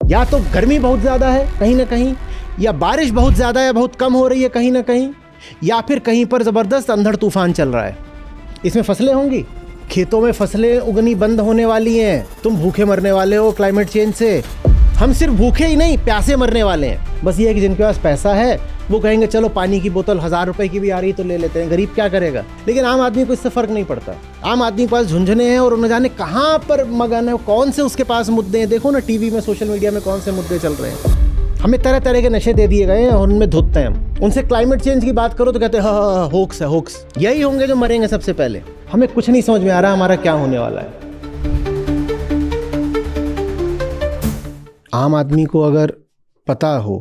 या तो गर्मी बहुत ज़्यादा है कहीं ना कहीं, या बारिश बहुत ज़्यादा या बहुत कम हो रही है कहीं ना कहीं, या फिर कहीं पर ज़बरदस्त अंधड़ तूफान चल रहा है। इसमें फसलें होंगी, खेतों में फसलें उगनी बंद होने वाली हैं। तुम भूखे मरने वाले हो क्लाइमेट चेंज से। हम सिर्फ भूखे ही नहीं, प्यासे मरने वाले हैं। बस ये है कि जिनके पास पैसा है वो कहेंगे चलो पानी की बोतल 1000 रुपए की भी आ रही तो ले लेते हैं, गरीब क्या करेगा। लेकिन आम आदमी को इससे फ़र्क नहीं पड़ता। आम आदमी के पास झुंझुने हैं और न जाने कहाँ पर मगन है, कौन से उसके पास मुद्दे हैं। देखो ना टीवी में, सोशल मीडिया में कौन से मुद्दे चल रहे हैं। हमें तरह तरह के नशे दे दिए गए हैं और उनमें धुतते हैं हम। उनसे क्लाइमेट चेंज की बात करो तो कहते हैं हाँ होक्स है, होक्स। यही होंगे जो मरेंगे सबसे पहले। हमें कुछ नहीं समझ में आ रहा हमारा क्या होने वाला है। आम आदमी को अगर पता हो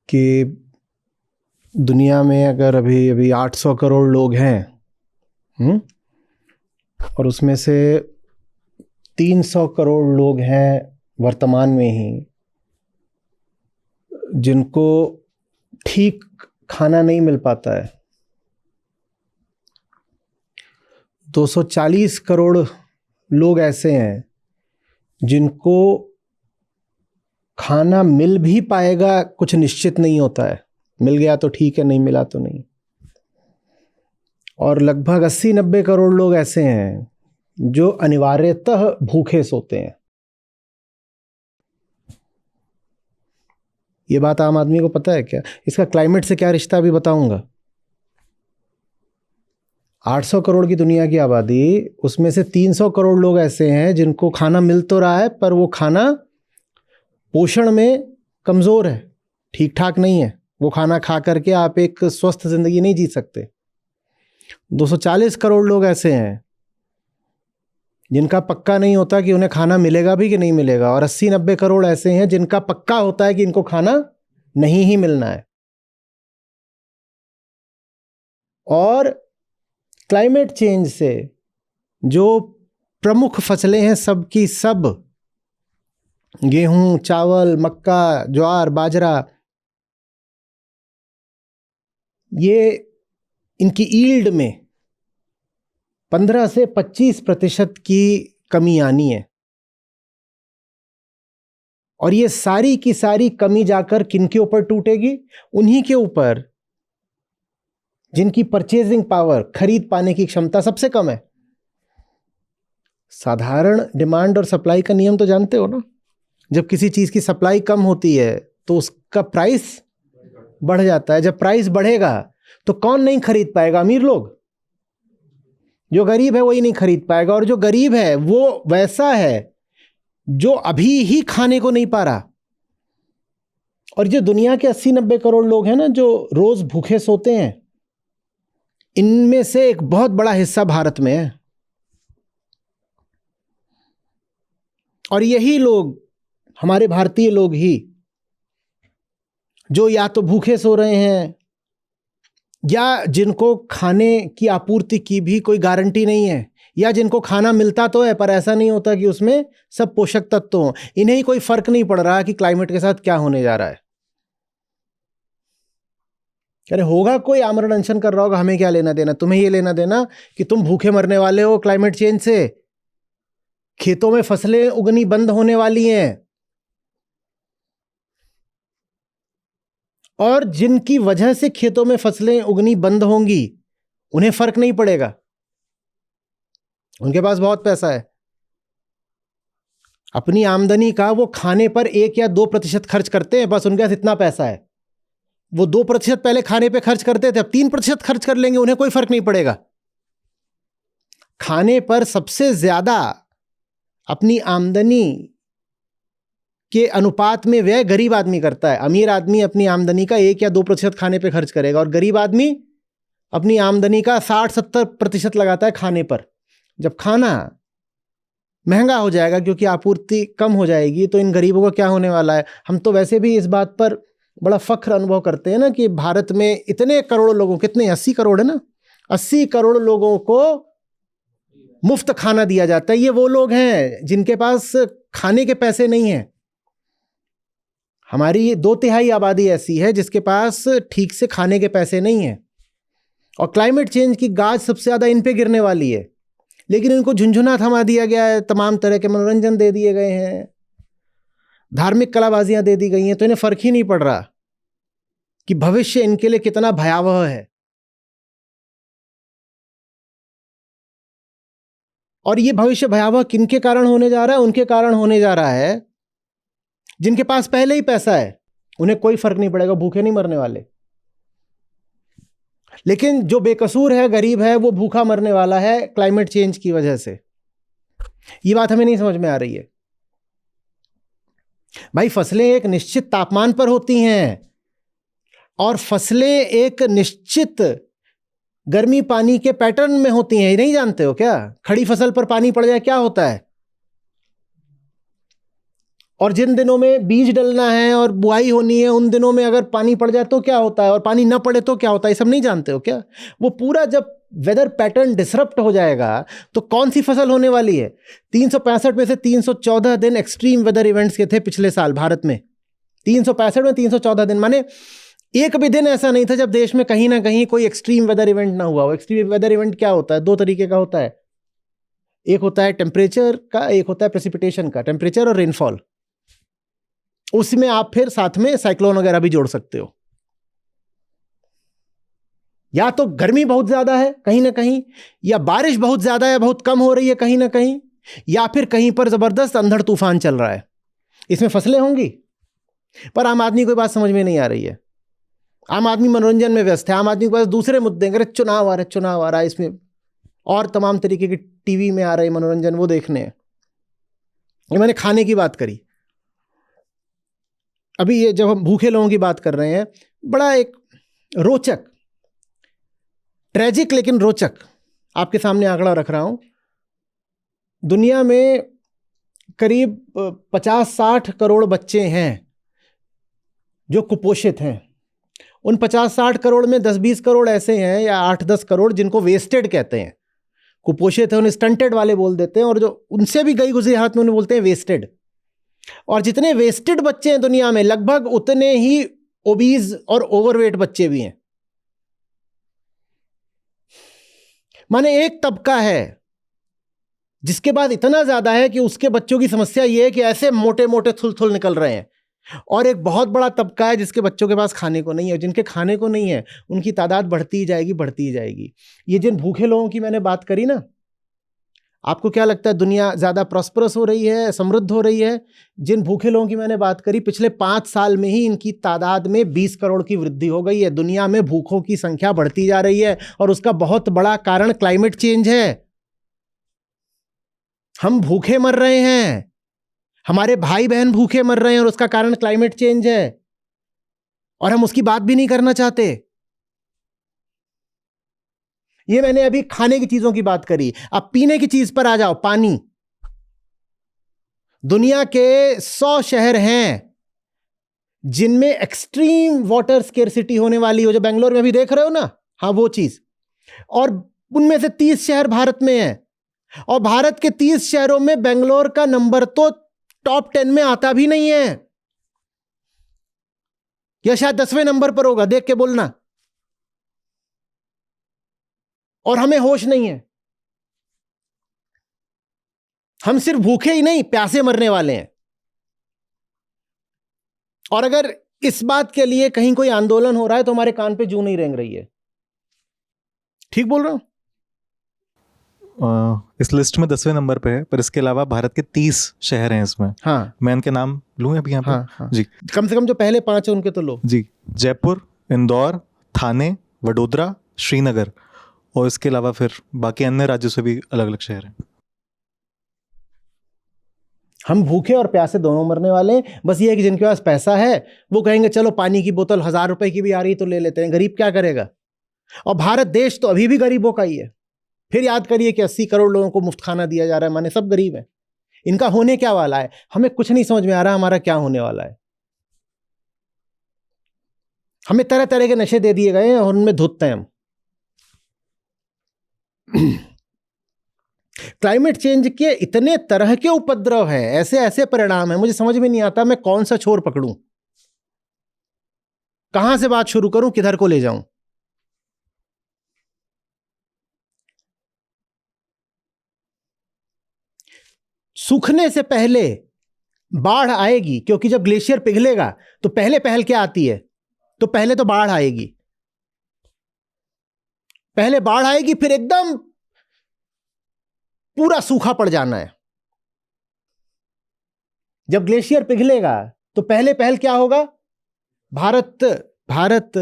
कि दुनिया में अगर अभी 800 करोड़ लोग हैं और उसमें से 300 करोड़ लोग हैं वर्तमान में ही जिनको ठीक खाना नहीं मिल पाता है, 240 करोड़ लोग ऐसे हैं जिनको खाना मिल भी पाएगा कुछ निश्चित नहीं होता है। मिल गया तो ठीक है, नहीं मिला तो नहीं। और लगभग 80-90 करोड़ लोग ऐसे हैं जो अनिवार्यतः भूखे सोते हैं। ये बात आम आदमी को पता है क्या? इसका क्लाइमेट से क्या रिश्ता अभी बताऊंगा। 800 करोड़ की दुनिया की आबादी, उसमें से 300 करोड़ लोग ऐसे हैं जिनको खाना मिल तो रहा है पर वो खाना पोषण में कमज़ोर है, ठीक ठाक नहीं है। वो खाना खा करके आप एक स्वस्थ ज़िंदगी नहीं जी सकते। 240 करोड़ लोग ऐसे हैं जिनका पक्का नहीं होता कि उन्हें खाना मिलेगा भी कि नहीं मिलेगा, और 80-90 करोड़ ऐसे हैं जिनका पक्का होता है कि इनको खाना नहीं ही मिलना है। और क्लाइमेट चेंज से जो प्रमुख फसलें हैं सब की सब, गेहूं, चावल, मक्का, ज्वार, बाजरा, ये इनकी ईल्ड में 15 से 25% की कमी आनी है। और ये सारी की सारी कमी जाकर किनके ऊपर टूटेगी? उन्हीं के ऊपर जिनकी परचेजिंग पावर, खरीद पाने की क्षमता सबसे कम है। साधारण डिमांड और सप्लाई का नियम तो जानते हो ना। जब किसी चीज की सप्लाई कम होती है तो उसका प्राइस बढ़ जाता है। जब प्राइस बढ़ेगा तो कौन नहीं खरीद पाएगा? अमीर लोग। जो गरीब है वही नहीं खरीद पाएगा। और जो गरीब है वो वैसा है जो अभी ही खाने को नहीं पा रहा। और जो दुनिया के 80-90 करोड़ लोग हैं ना जो रोज भूखे सोते हैं, इनमें से एक बहुत बड़ा हिस्सा भारत में है। और यही लोग, हमारे भारतीय लोग ही, जो या तो भूखे सो रहे हैं या जिनको खाने की आपूर्ति की भी कोई गारंटी नहीं है, या जिनको खाना मिलता तो है पर ऐसा नहीं होता कि उसमें सब पोषक तत्व हों। इन्हें ही कोई फर्क नहीं पड़ रहा कि क्लाइमेट के साथ क्या होने जा रहा है। अरे होगा, कोई आमरण अनशन कर रहा होगा, हमें क्या लेना देना। तुम्हें ये लेना देना कि तुम भूखे मरने वाले हो क्लाइमेट चेंज से, खेतों में फसलें उगनी बंद होने वाली हैं, और जिनकी वजह से खेतों में फसलें उगनी बंद होंगी उन्हें फर्क नहीं पड़ेगा। उनके पास बहुत पैसा है, अपनी आमदनी का वो खाने पर 1 या 2% खर्च करते हैं। बस उनके पास इतना पैसा है। वो 2% पहले खाने पे खर्च करते थे, अब 3% खर्च कर लेंगे, उन्हें कोई फर्क नहीं पड़ेगा। खाने पर सबसे ज्यादा अपनी आमदनी के अनुपात में व्यय गरीब आदमी करता है। अमीर आदमी अपनी आमदनी का 1 या 2% खाने पे खर्च करेगा, और गरीब आदमी अपनी आमदनी का 60-70% लगाता है खाने पर। जब खाना महंगा हो जाएगा क्योंकि आपूर्ति कम हो जाएगी, तो इन गरीबों को क्या होने वाला है? हम तो वैसे भी इस बात पर बड़ा फख्र अनुभव करते हैं ना कि भारत में इतने करोड़ लोगों, कितने 80 करोड़ है ना, 80 करोड़ लोगों को मुफ्त खाना दिया जाता है। ये वो लोग हैं जिनके पास खाने के पैसे नहीं हैं। हमारी 2/3 आबादी ऐसी है जिसके पास ठीक से खाने के पैसे नहीं हैं। और क्लाइमेट चेंज की गाज सबसे ज्यादा इन पे गिरने वाली है। लेकिन इनको झुंझुना थमा दिया गया है, तमाम तरह के मनोरंजन दे दिए गए हैं, धार्मिक कलाबाजियां दे दी गई हैं, तो इन्हें फर्क ही नहीं पड़ रहा कि भविष्य इनके लिए कितना भयावह है। और ये भविष्य भयावह किनके कारण होने जा रहा है? उनके कारण होने जा रहा है जिनके पास पहले ही पैसा है, उन्हें कोई फर्क नहीं पड़ेगा, भूखे नहीं मरने वाले। लेकिन जो बेकसूर है, गरीब है, वो भूखा मरने वाला है क्लाइमेट चेंज की वजह से। ये बात हमें नहीं समझ में आ रही है। भाई, फसलें एक निश्चित तापमान पर होती हैं और फसलें एक निश्चित गर्मी पानी के पैटर्न में होती हैं। ये नहीं जानते हो क्या? खड़ी फसल पर पानी पड़ जाए क्या होता है? और जिन दिनों में बीज डलना है और बुआई होनी है, उन दिनों में अगर पानी पड़ जाए तो क्या होता है, और पानी ना पड़े तो क्या होता है? ये सब नहीं जानते हो क्या? वो पूरा जब वेदर पैटर्न डिसरप्ट हो जाएगा तो कौन सी फसल होने वाली है? 365 में से 314 दिन एक्सट्रीम वेदर इवेंट्स के थे पिछले साल भारत में। 365 में 314 दिन, माने एक भी दिन ऐसा नहीं था जब देश में कहीं ना कहीं कोई एक्सट्रीम वेदर इवेंट ना हुआ हो। एक्सट्रीम वेदर इवेंट क्या होता है? दो तरीके का होता है, एक होता है टेम्परेचर का, एक होता है प्रेसिपिटेशन का। टेम्परेचर और रेनफॉल, उसमें आप फिर साथ में साइक्लोन वगैरह भी जोड़ सकते हो। या तो गर्मी बहुत ज्यादा है कहीं ना कहीं, या बारिश बहुत ज्यादा या बहुत कम हो रही है कहीं ना कहीं, या फिर कहीं पर जबरदस्त अंधड़ तूफान चल रहा है। इसमें फसलें होंगी, पर आम आदमी को ये बात समझ में नहीं आ रही है। आम आदमी मनोरंजन में व्यस्त है। आम आदमी के पास दूसरे मुद्दे हैं, चुनाव आ रहा है, चुनाव आ रहा है, इसमें और तमाम तरीके के टीवी में आ रहे मनोरंजन, वो देखने हैं। ये मैंने खाने की बात करी। अभी ये जब हम भूखे लोगों की बात कर रहे हैं, बड़ा एक रोचक, ट्रेजिक लेकिन रोचक आपके सामने आंकड़ा रख रहा हूं। दुनिया में करीब 50-60 करोड़ बच्चे हैं जो कुपोषित हैं। उन 50-60 करोड़ में 10-20 करोड़ ऐसे हैं, या 8-10 करोड़, जिनको वेस्टेड कहते हैं। कुपोषित है उन्हें स्टंटेड वाले बोल देते हैं, और जो उनसे भी गई गुजरी हाथ में उन्हें बोलते हैं वेस्टेड। और जितने वेस्टेड बच्चे हैं दुनिया में, लगभग उतने ही ओबीज और ओवरवेट बच्चे भी हैं। माने एक तबका है जिसके बाद इतना ज्यादा है कि उसके बच्चों की समस्या यह है कि ऐसे मोटे मोटे थुल निकल रहे हैं, और एक बहुत बड़ा तबका है जिसके बच्चों के पास खाने को नहीं है। जिनके खाने को नहीं है उनकी तादाद बढ़ती ही जाएगी, बढ़ती ही जाएगी। ये जिन भूखे लोगों की मैंने बात करी ना, आपको क्या लगता है दुनिया ज्यादा प्रॉस्परस हो रही है, समृद्ध हो रही है? जिन भूखे लोगों की मैंने बात करी, पिछले 5 साल में ही इनकी तादाद में 20 करोड़ की वृद्धि हो गई है। दुनिया में भूखों की संख्या बढ़ती जा रही है, और उसका बहुत बड़ा कारण क्लाइमेट चेंज है। हम भूखे मर रहे हैं, हमारे भाई बहन भूखे मर रहे हैं, और उसका कारण क्लाइमेट चेंज है, और हम उसकी बात भी नहीं करना चाहते। ये मैंने अभी खाने की चीजों की बात करी। अब पीने की चीज पर आ जाओ, पानी। दुनिया के 100 शहर हैं जिनमें एक्सट्रीम वाटर स्केर्सिटी होने वाली हो, जो बेंगलोर में अभी देख रहे हो ना, हाँ वो चीज। और उनमें से 30 शहर भारत में हैं, और भारत के 30 शहरों में बेंगलोर का नंबर तो टॉप 10 में आता भी नहीं है, या शायद 10वें नंबर पर होगा, देख के बोलना। और हमें होश नहीं है। हम सिर्फ भूखे ही नहीं, प्यासे मरने वाले हैं। और अगर इस बात के लिए कहीं कोई आंदोलन हो रहा है तो हमारे कान पे जू नहीं रेंग रही है। ठीक बोल रहा हूं? इस लिस्ट में 10वें नंबर पे है, पर इसके अलावा भारत के 30 शहर हैं इसमें। हाँ, मैं इनके नाम लूं अभी यहाँ पे? हाँ, हाँ। जी, कम से कम जो पहले 5 है उनके तो लो। जी, जयपुर, इंदौर, थाने, वडोदरा, श्रीनगर, और इसके अलावा फिर बाकी अन्य राज्यों से भी अलग अलग शहर हैं। हम भूखे और प्यासे दोनों मरने वाले हैं। बस ये है कि जिनके पास पैसा है वो कहेंगे चलो पानी की बोतल 1000 रुपए की भी आ रही तो ले लेते हैं। गरीब क्या करेगा? और भारत देश तो अभी भी गरीबों का ही है। फिर याद करिए कि 80 करोड़ लोगों को मुफ्त खाना दिया जा रहा है, माने सब गरीब हैं। इनका होने क्या वाला है हमें कुछ नहीं समझ में आ रहा, हमारा क्या होने वाला है। हमें तरह तरह के नशे दे दिए गए हैं और उनमें धुतते हैं हम। क्लाइमेट चेंज के इतने तरह के उपद्रव हैं, ऐसे ऐसे परिणाम हैं, मुझे समझ में नहीं आता मैं कौन सा छोर पकड़ूं, कहां से बात शुरू करूं, किधर को ले जाऊं। सूखने से पहले बाढ़ आएगी, क्योंकि जब ग्लेशियर पिघलेगा तो पहले पहल क्या आती है, तो पहले तो बाढ़ आएगी, पहले बाढ़ आएगी, फिर एकदम पूरा सूखा पड़ जाना है। जब ग्लेशियर पिघलेगा तो पहले पहल क्या होगा, भारत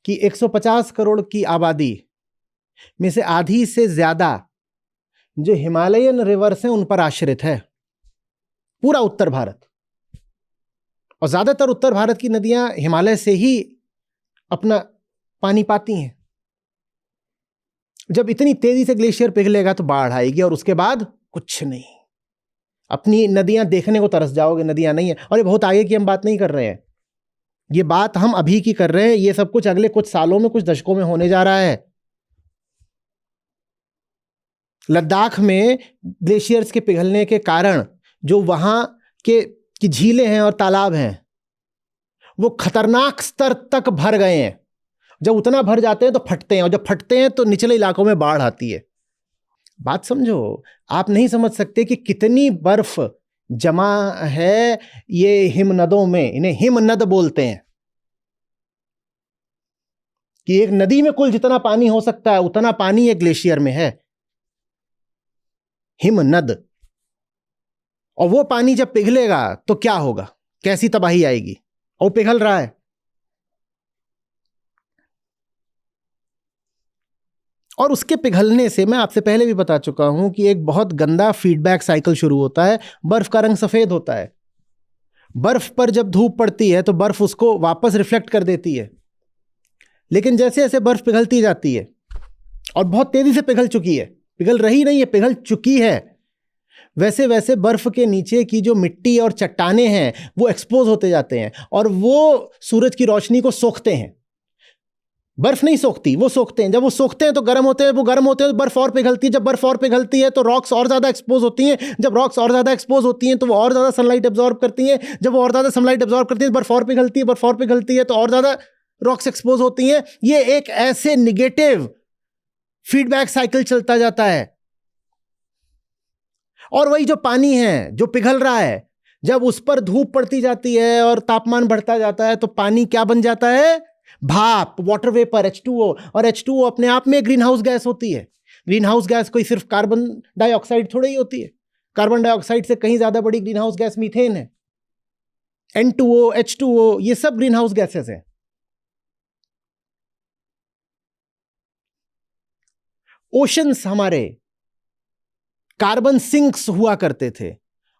की 150 करोड़ की आबादी में से आधी से ज्यादा जो हिमालयन रिवर्स हैं उन पर आश्रित है, पूरा उत्तर भारत। और ज्यादातर उत्तर भारत की नदियां हिमालय से ही अपना पानी पाती हैं। जब इतनी तेजी से ग्लेशियर पिघलेगा तो बाढ़ आएगी और उसके बाद कुछ नहीं, अपनी नदियां देखने को तरस जाओगे, नदियां नहीं है। और ये बहुत आगे की हम बात नहीं कर रहे हैं, ये बात हम अभी की कर रहे हैं। ये सब कुछ अगले कुछ सालों में, कुछ दशकों में होने जा रहा है। लद्दाख में ग्लेशियर्स के पिघलने के कारण जो वहां के की झीलें हैं और तालाब हैं वो खतरनाक स्तर तक भर गए हैं। जब उतना भर जाते हैं तो फटते हैं, और जब फटते हैं तो निचले इलाकों में बाढ़ आती है। बात समझो, आप नहीं समझ सकते कि कितनी बर्फ जमा है ये हिमनदों में। इन्हें हिमनद बोलते हैं कि एक नदी में कुल जितना पानी हो सकता है उतना पानी एक ग्लेशियर में है, हिमनद। और वो पानी जब पिघलेगा तो क्या होगा, कैसी तबाही आएगी। और पिघल रहा है। और उसके पिघलने से मैं आपसे पहले भी बता चुका हूं कि एक बहुत गंदा फीडबैक साइकिल शुरू होता है। बर्फ का रंग सफेद होता है। बर्फ पर जब धूप पड़ती है तो बर्फ उसको वापस रिफ्लेक्ट कर देती है, लेकिन जैसे जैसे बर्फ पिघलती जाती है, और बहुत तेजी से पिघल चुकी है, पिघल रही नहीं है, पिघल चुकी है, वैसे वैसे बर्फ के नीचे की जो मिट्टी और चट्टानें हैं वो एक्सपोज होते जाते हैं और वो सूरज की रोशनी को सोखते हैं। बर्फ नहीं सोखती, वो सोखते हैं। जब वो सोखते हैं तो गर्म होते हैं, वो गर्म होते हैं तो बर्फ और पिघलती है। जब बर्फ और पिघलती है तो रॉक्स और ज्यादा एक्सपोज होती हैं। जब रॉक्स और ज्यादा एक्सपोज होती हैं तो वो और ज्यादा सनलाइट एब्जॉर्ब करती हैं। जब वो और ज्यादा सनलाइट एब्जॉर्ब करती है बर्फ और पिघलती है, बर्फ और पिघलती है तो और ज्यादा रॉक्स एक्सपोज होती हैं। ये एक ऐसे निगेटिव फीडबैक साइकिल चलता जाता है। और वही जो पानी है जो पिघल रहा है, जब उस पर धूप पड़ती जाती है और तापमान बढ़ता जाता है तो पानी क्या बन जाता है, भाप, वाटर वेपर, H2O। और H2O अपने आप में ग्रीन हाउस गैस होती है। ग्रीन हाउस गैस कोई सिर्फ कार्बन डाइऑक्साइड थोड़ी ही होती है। कार्बन डाइऑक्साइड से कहीं ज्यादा बड़ी ग्रीन हाउस गैस मीथेन है। N2O, H2O, ये सब ग्रीन हाउस गैसेस हैं। ओशंस हमारे कार्बन सिंक्स हुआ करते थे,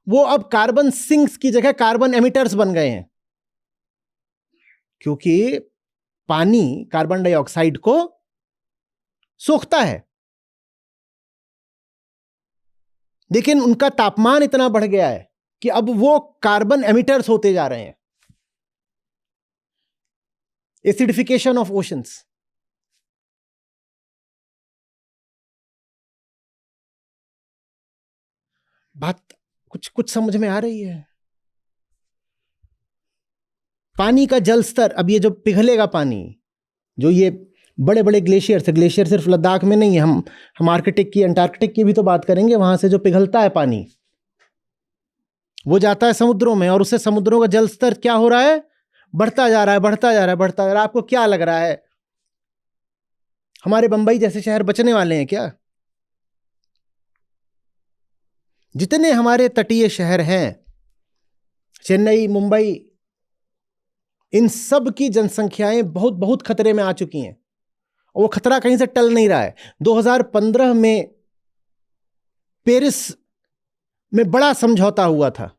वो अब कार्बन सिंक्स की जगह कार्बन एमिटर्स बन गए हैं, क्योंकि पानी कार्बन डाइऑक्साइड को सोखता है। लेकिन उनका तापमान इतना बढ़ गया है कि अब वो कार्बन एमिटर्स होते जा रहे हैं। Acidification of oceans. बात कुछ समझ में आ रही है? पानी का जल स्तर, अब ये जो पिघलेगा पानी, जो ये बड़े बड़े ग्लेशियर से, ग्लेशियर सिर्फ लद्दाख में नहीं है, हम आर्कटिक की, अंटार्कटिक की भी तो बात करेंगे। वहां से जो पिघलता है पानी वो जाता है समुद्रों में, और उससे समुद्रों का जल स्तर क्या हो रहा है, बढ़ता जा रहा है, बढ़ता जा रहा है, बढ़ता जा रहा है। आपको क्या लग रहा है हमारे बंबई जैसे शहर बचने वाले हैं क्या? जितने हमारे तटीय शहर हैं, चेन्नई, मुंबई, इन सब की जनसंख्याएं बहुत बहुत खतरे में आ चुकी हैं, और वो खतरा कहीं से टल नहीं रहा है। 2015 में पेरिस में बड़ा समझौता हुआ था,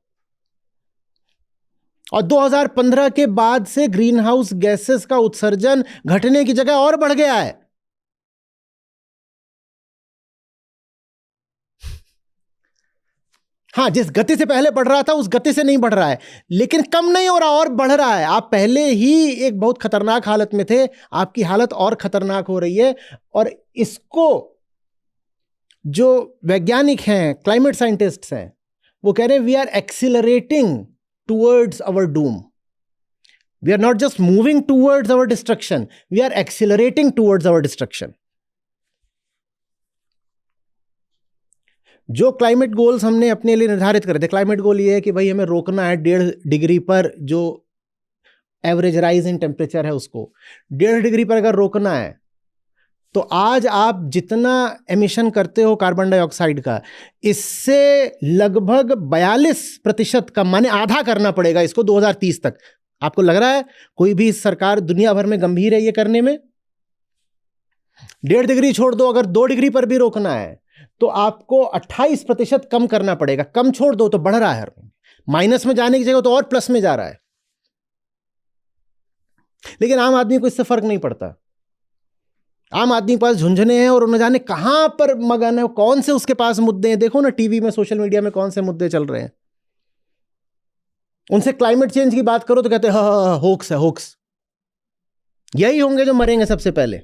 और 2015 के बाद से ग्रीन हाउस गैसेस का उत्सर्जन घटने की जगह और बढ़ गया है। हाँ, जिस गति से पहले बढ़ रहा था उस गति से नहीं बढ़ रहा है, लेकिन कम नहीं हो रहा, और बढ़ रहा है। आप पहले ही एक बहुत खतरनाक हालत में थे, आपकी हालत और खतरनाक हो रही है। और इसको जो वैज्ञानिक हैं, क्लाइमेट साइंटिस्ट्स हैं, वो कह रहे हैं we are accelerating towards our doom. We are not just moving towards our destruction, we are accelerating towards our destruction. जो क्लाइमेट गोल्स हमने अपने लिए निर्धारित करे थे, क्लाइमेट गोल ये है कि भाई हमें रोकना है 1.5 डिग्री पर, जो एवरेज राइज इन टेम्परेचर है उसको 1.5 डिग्री पर अगर रोकना है, तो आज आप जितना एमिशन करते हो कार्बन डाइऑक्साइड का, इससे लगभग 42% कम, माने आधा करना पड़ेगा इसको 2030 तक। आपको लग रहा है कोई भी सरकार दुनिया भर में गंभीर है ये करने में? 1.5 डिग्री छोड़ दो, अगर 2 डिग्री पर भी रोकना है तो आपको 28% कम करना पड़ेगा। कम छोड़ दो तो बढ़ रहा है, माइनस में जाने की जगह तो और प्लस में जा रहा है। लेकिन आम आदमी को इससे फर्क नहीं पड़ता। आम आदमी के पास झुंझुने हैं और न जाने कहां पर मगन है, कौन से उसके पास मुद्दे हैं। देखो ना टीवी में, सोशल मीडिया में कौन से मुद्दे चल रहे हैं। उनसे क्लाइमेट चेंज की बात करो तो कहते हैं हाँ होक्स है, होक्स। यही होंगे जो मरेंगे सबसे पहले।